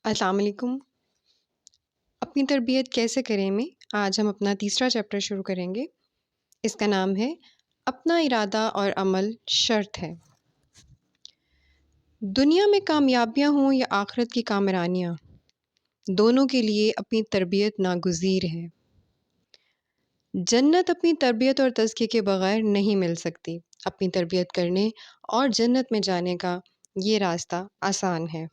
السلام علیکم۔ اپنی تربیت کیسے کریں میں آج ہم اپنا تیسرا چیپٹر شروع کریں گے۔ اس کا نام ہے اپنا ارادہ اور عمل شرط ہے۔ دنیا میں کامیابیاں ہوں یا آخرت کی کامرانیاں، دونوں کے لیے اپنی تربیت ناگزیر ہے۔ جنت اپنی تربیت اور تزکیے کے بغیر نہیں مل سکتی۔ اپنی تربیت کرنے اور جنت میں جانے کا یہ راستہ آسان ہے،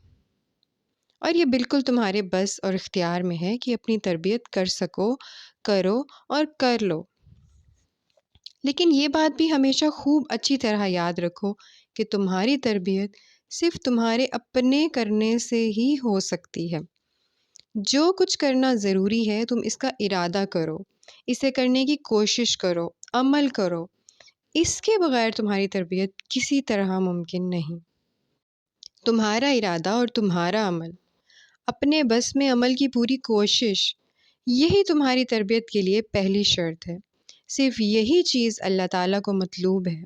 اور یہ بالکل تمہارے بس اور اختیار میں ہے کہ اپنی تربیت کر سکو، کرو اور کر لو۔ لیکن یہ بات بھی ہمیشہ خوب اچھی طرح یاد رکھو کہ تمہاری تربیت صرف تمہارے اپنے کرنے سے ہی ہو سکتی ہے۔ جو کچھ کرنا ضروری ہے تم اس کا ارادہ کرو، اسے کرنے کی کوشش کرو، عمل کرو۔ اس کے بغیر تمہاری تربیت کسی طرح ممکن نہیں۔ تمہارا ارادہ اور تمہارا عمل، اپنے بس میں عمل کی پوری کوشش، یہی تمہاری تربیت کے لیے پہلی شرط ہے۔ صرف یہی چیز اللہ تعالیٰ کو مطلوب ہے،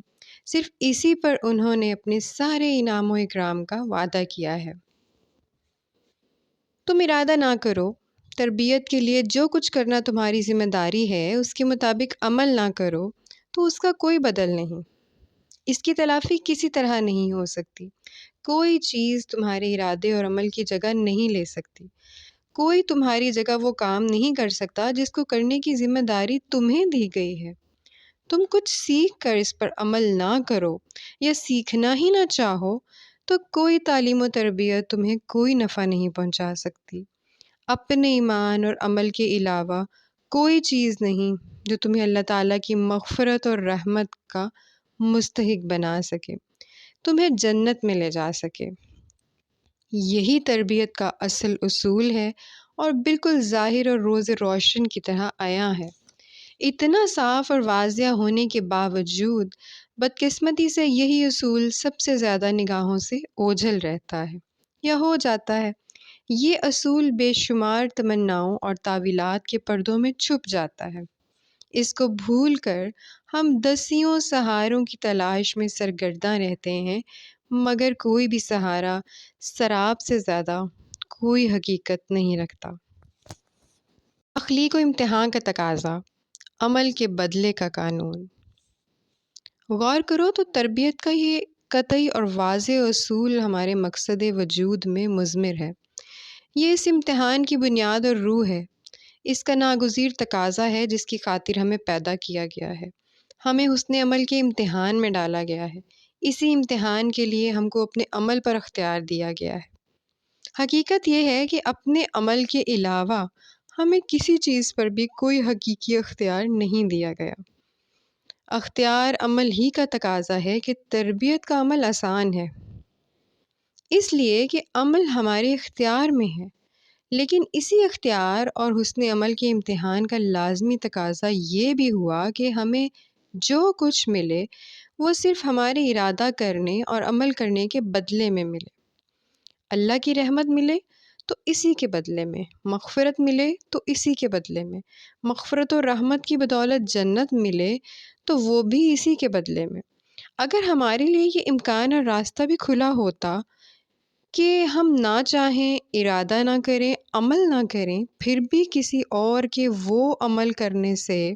صرف اسی پر انہوں نے اپنے سارے انعام و اکرام کا وعدہ کیا ہے۔ تم ارادہ نہ کرو، تربیت کے لیے جو کچھ کرنا تمہاری ذمہ داری ہے اس کے مطابق عمل نہ کرو تو اس کا کوئی بدل نہیں۔ اس کی تلافی کسی طرح نہیں ہو سکتی۔ کوئی چیز تمہارے ارادے اور عمل کی جگہ نہیں لے سکتی۔ کوئی تمہاری جگہ وہ کام نہیں کر سکتا جس کو کرنے کی ذمہ داری تمہیں دی گئی ہے۔ تم کچھ سیکھ کر اس پر عمل نہ کرو یا سیکھنا ہی نہ چاہو تو کوئی تعلیم و تربیت تمہیں کوئی نفع نہیں پہنچا سکتی۔ اپنے ایمان اور عمل کے علاوہ کوئی چیز نہیں جو تمہیں اللہ تعالیٰ کی مغفرت اور رحمت کا مستحق بنا سکے، تمہیں جنت میں لے جا سکے۔ یہی تربیت کا اصل اصول ہے اور بالکل ظاہر اور روز روشن کی طرح عیاں ہے۔ اتنا صاف اور واضح ہونے کے باوجود بدقسمتی سے یہی اصول سب سے زیادہ نگاہوں سے اوجھل رہتا ہے یا ہو جاتا ہے۔ یہ اصول بے شمار تمناؤں اور تعویلات کے پردوں میں چھپ جاتا ہے۔ اس کو بھول کر ہم دسیوں سہاروں کی تلاش میں سرگرداں رہتے ہیں، مگر کوئی بھی سہارا سراب سے زیادہ کوئی حقیقت نہیں رکھتا۔ تخلیق و امتحان کا تقاضا، عمل کے بدلے کا قانون۔ غور کرو تو تربیت کا یہ قطعی اور واضح اصول ہمارے مقصد وجود میں مضمر ہے۔ یہ اس امتحان کی بنیاد اور روح ہے۔ اس کا ناگزیر تقاضا ہے جس کی خاطر ہمیں پیدا کیا گیا ہے۔ ہمیں حسن عمل کے امتحان میں ڈالا گیا ہے۔ اسی امتحان کے لیے ہم کو اپنے عمل پر اختیار دیا گیا ہے۔ حقیقت یہ ہے کہ اپنے عمل کے علاوہ ہمیں کسی چیز پر بھی کوئی حقیقی اختیار نہیں دیا گیا۔ اختیار عمل ہی کا تقاضا ہے کہ تربیت کا عمل آسان ہے، اس لیے کہ عمل ہمارے اختیار میں ہے۔ لیکن اسی اختیار اور حسن عمل کے امتحان کا لازمی تقاضا یہ بھی ہوا کہ ہمیں جو کچھ ملے وہ صرف ہمارے ارادہ کرنے اور عمل کرنے کے بدلے میں ملے۔ اللہ کی رحمت ملے تو اسی کے بدلے میں، مغفرت ملے تو اسی کے بدلے میں، مغفرت و رحمت کی بدولت جنت ملے تو وہ بھی اسی کے بدلے میں۔ اگر ہمارے لیے یہ امکان اور راستہ بھی کھلا ہوتا کہ ہم نہ چاہیں، ارادہ نہ کریں، عمل نہ کریں، پھر بھی کسی اور کے وہ عمل کرنے سے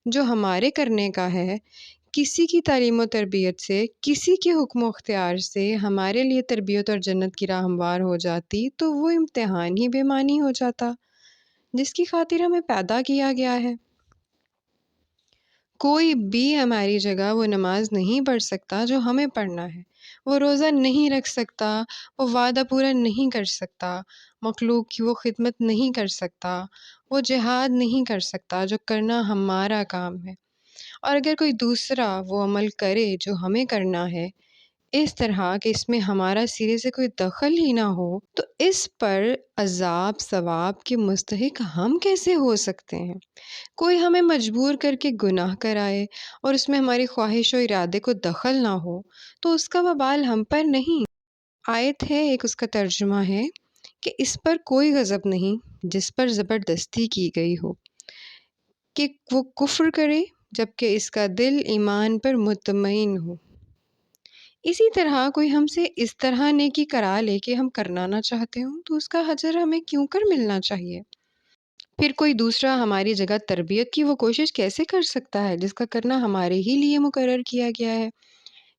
جو ہمارے کرنے کا ہے، کسی کی تعلیم و تربیت سے، کسی کے حکم و اختیار سے ہمارے لیے تربیت اور جنت کی راہ ہموار ہو جاتی تو وہ امتحان ہی بے معنی ہو جاتا جس کی خاطر ہمیں پیدا کیا گیا ہے۔ کوئی بھی ہماری جگہ وہ نماز نہیں پڑھ سکتا جو ہمیں پڑھنا ہے، وہ روزہ نہیں رکھ سکتا، وہ وعدہ پورا نہیں کر سکتا، مخلوق کی وہ خدمت نہیں کر سکتا، وہ جہاد نہیں کر سکتا جو کرنا ہمارا کام ہے۔ اور اگر کوئی دوسرا وہ عمل کرے جو ہمیں کرنا ہے، اس طرح کہ اس میں ہمارا سرے سے کوئی دخل ہی نہ ہو، تو اس پر عذاب ثواب کے مستحق ہم کیسے ہو سکتے ہیں؟ کوئی ہمیں مجبور کر کے گناہ کرائے اور اس میں ہماری خواہش و ارادے کو دخل نہ ہو تو اس کا وبال ہم پر نہیں۔ آیت ہے، ایک اس کا ترجمہ ہے کہ اس پر کوئی غضب نہیں جس پر زبردستی کی گئی ہو کہ وہ کفر کرے جبکہ اس کا دل ایمان پر مطمئن ہو۔ اسی طرح کوئی ہم سے اس طرح نیکی کرا لے کہ ہم کرنا نہ چاہتے ہوں تو اس کا اجر ہمیں کیوں کر ملنا چاہیے؟ پھر کوئی دوسرا ہماری جگہ تربیت کی وہ کوشش کیسے کر سکتا ہے جس کا کرنا ہمارے ہی لیے مقرر کیا گیا ہے؟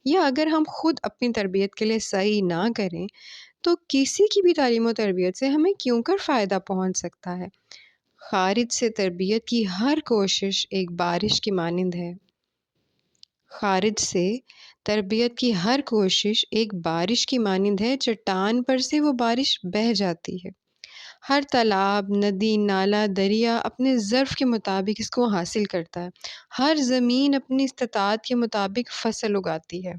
یا اگر ہم خود اپنی تربیت کے لیے سعی نہ کریں تو کسی کی بھی تعلیم و تربیت سے ہمیں کیوں کر فائدہ پہنچ سکتا ہے؟ خارج سے تربیت کی ہر کوشش ایک بارش کی مانند ہے۔ خارج سے تربیت کی ہر کوشش ایک بارش کی مانند ہے، چٹان پر سے وہ بارش بہہ جاتی ہے۔ ہر تالاب، ندی، نالا، دریا اپنے ظرف کے مطابق اس کو حاصل کرتا ہے۔ ہر زمین اپنی استطاعت کے مطابق فصل اگاتی ہے۔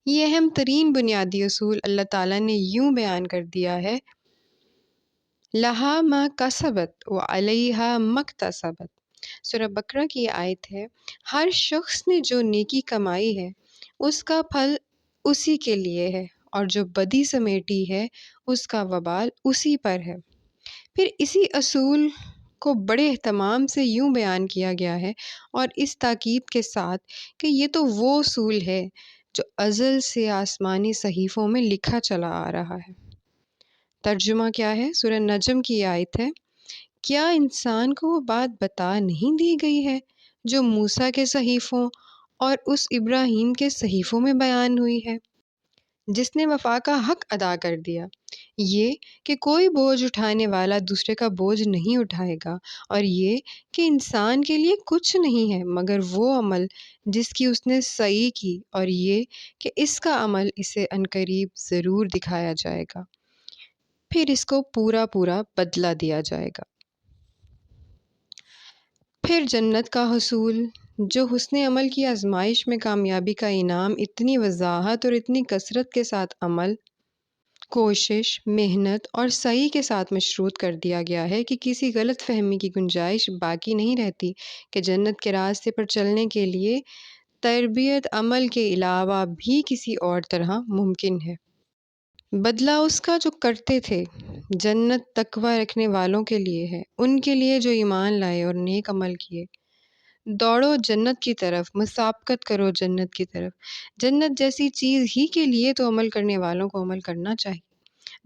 یہ اہم ترین بنیادی اصول اللہ تعالیٰ نے یوں بیان کر دیا ہے: لہا ما کسبت وعلیہا مکتسبت۔ سورہ بقرہ کی یہ آیت ہے۔ ہر شخص نے جو نیکی کمائی ہے اس کا پھل اسی کے لیے ہے، اور جو بدی سمیٹی ہے اس کا وبال اسی پر ہے۔ پھر اسی اصول کو بڑے اہتمام سے یوں بیان کیا گیا ہے، اور اس تاکید کے ساتھ کہ یہ تو وہ اصول ہے جو ازل سے آسمانی صحیفوں میں لکھا چلا آ رہا ہے۔ ترجمہ کیا ہے؟ سورہ نجم کی یہ آیت ہے: کیا انسان کو وہ بات بتا نہیں دی گئی ہے جو موسیٰ کے صحیفوں اور اس ابراہیم کے صحیفوں میں بیان ہوئی ہے، جس نے وفا کا حق ادا کر دیا، یہ کہ کوئی بوجھ اٹھانے والا دوسرے کا بوجھ نہیں اٹھائے گا، اور یہ کہ انسان کے لیے کچھ نہیں ہے مگر وہ عمل جس کی اس نے سعی کی، اور یہ کہ اس کا عمل اسے عنقریب ضرور دکھایا جائے گا، پھر اس کو پورا پورا بدلہ دیا جائے گا۔ پھر جنت کا حصول، جو حسن عمل کی آزمائش میں کامیابی کا انعام اتنی وضاحت اور اتنی کثرت کے ساتھ عمل، کوشش، محنت اور سعی کے ساتھ مشروط کر دیا گیا ہے کہ کسی غلط فہمی کی گنجائش باقی نہیں رہتی کہ جنت کے راستے پر چلنے کے لیے تربیت عمل کے علاوہ بھی کسی اور طرح ممکن ہے۔ بدلہ اس کا جو کرتے تھے۔ جنت تقوی رکھنے والوں کے لیے ہے، ان کے لیے جو ایمان لائے اور نیک عمل کیے۔ دوڑو جنت کی طرف، مسابقت کرو جنت کی طرف۔ جنت جیسی چیز ہی کے لیے تو عمل کرنے والوں کو عمل کرنا چاہیے،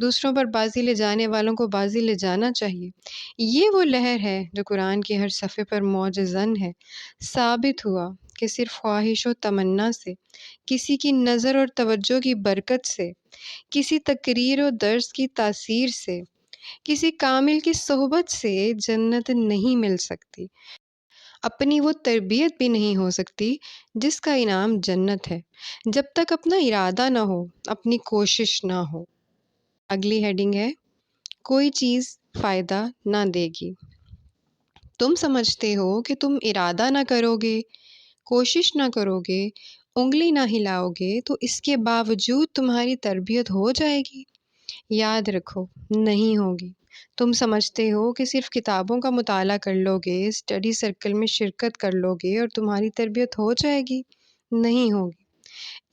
دوسروں پر بازی لے جانے والوں کو بازی لے جانا چاہیے۔ یہ وہ لہر ہے جو قرآن کے ہر صفحے پر معجزاً ہے۔ ثابت ہوا کہ صرف خواہش و تمنا سے، کسی کی نظر اور توجہ کی برکت سے، کسی تقریر و درس کی تاثیر سے، کسی کامل کی صحبت سے جنت نہیں مل سکتی۔ اپنی وہ تربیت بھی نہیں ہو سکتی جس کا انعام جنت ہے، جب تک اپنا ارادہ نہ ہو، اپنی کوشش نہ ہو۔ اگلی ہیڈنگ ہے: کوئی چیز فائدہ نہ دے گی۔ تم سمجھتے ہو کہ تم ارادہ نہ کرو گے، کوشش نہ کرو گے، انگلی نہ ہلاؤ گے تو اس کے باوجود تمہاری تربیت ہو جائے گی؟ یاد رکھو، نہیں ہوگی۔ تم سمجھتے ہو کہ صرف کتابوں کا مطالعہ کر لو گے، اسٹڈی سرکل میں شرکت کر لو گے اور تمہاری تربیت ہو جائے گی؟ نہیں ہوگی۔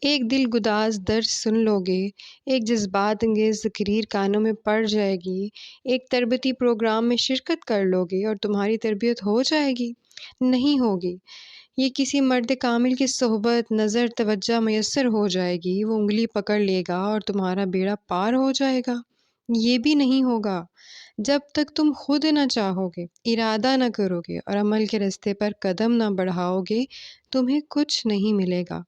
ایک دل گداز درس سن لو گے، ایک جذبات انگیز تقریر کانوں میں پڑ جائے گی، ایک تربیتی پروگرام میں شرکت کر لو گے اور تمہاری تربیت ہو جائے گی؟ نہیں ہوگی۔ یہ کسی مرد کامل کی صحبت، نظر، توجہ میسر ہو جائے گی، وہ انگلی پکڑ لے گا اور تمہارا بیڑا پار ہو جائے گا؟ یہ بھی نہیں ہوگا۔ جب تک تم خود نہ چاہو گے، ارادہ نہ کرو گے اور عمل کے راستے پر قدم نہ بڑھاؤ گے، تمہیں کچھ نہیں ملے گا۔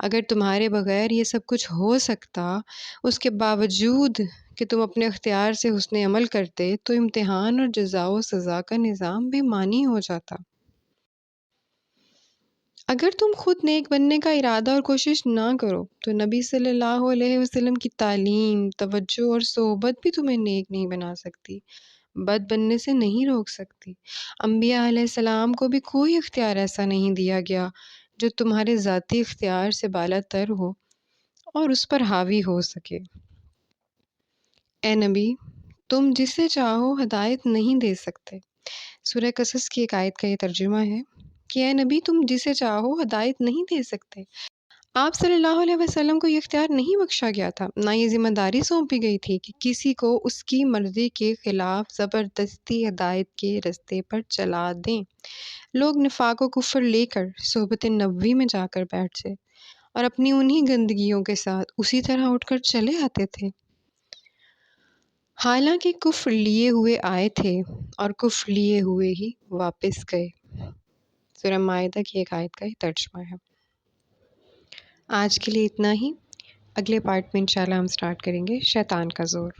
اگر تمہارے بغیر یہ سب کچھ ہو سکتا، اس کے باوجود کہ تم اپنے اختیار سے حسن عمل کرتے، تو امتحان اور جزا و سزا کا نظام بے معنی ہو جاتا۔ اگر تم خود نیک بننے کا ارادہ اور کوشش نہ کرو تو نبی صلی اللہ علیہ وسلم کی تعلیم، توجہ اور صحبت بھی تمہیں نیک نہیں بنا سکتی، بد بننے سے نہیں روک سکتی۔ انبیاء علیہ السلام کو بھی کوئی اختیار ایسا نہیں دیا گیا جو تمہارے ذاتی اختیار سے بالا تر ہو اور اس پر حاوی ہو سکے۔ اے نبی، تم جسے چاہو ہدایت نہیں دے سکتے۔ سورہ قصص کی ایک آیت کا یہ ترجمہ ہے کہ اے نبی، تم جسے چاہو ہدایت نہیں دے سکتے۔ آپ صلی اللہ علیہ وسلم کو یہ اختیار نہیں بخشا گیا تھا، نہ یہ ذمہ داری سونپی گئی تھی کہ کسی کو اس کی مرضی کے خلاف زبردستی ہدایت کے راستے پر چلا دیں۔ لوگ نفاق و کفر لے کر صحبت نبوی میں جا کر بیٹھ جائے اور اپنی انہی گندگیوں کے ساتھ اسی طرح اٹھ کر چلے آتے تھے۔ حالانکہ کفر لیے ہوئے آئے تھے اور کفر لیے ہوئے ہی واپس گئے۔ سورہ مائدہ کی ایک آیت کا ہی ترجمہ ہے۔ آج کے لیے اتنا ہی۔ اگلے پارٹ میں انشاءاللہ ہم سٹارٹ کریں گے شیطان کا زور۔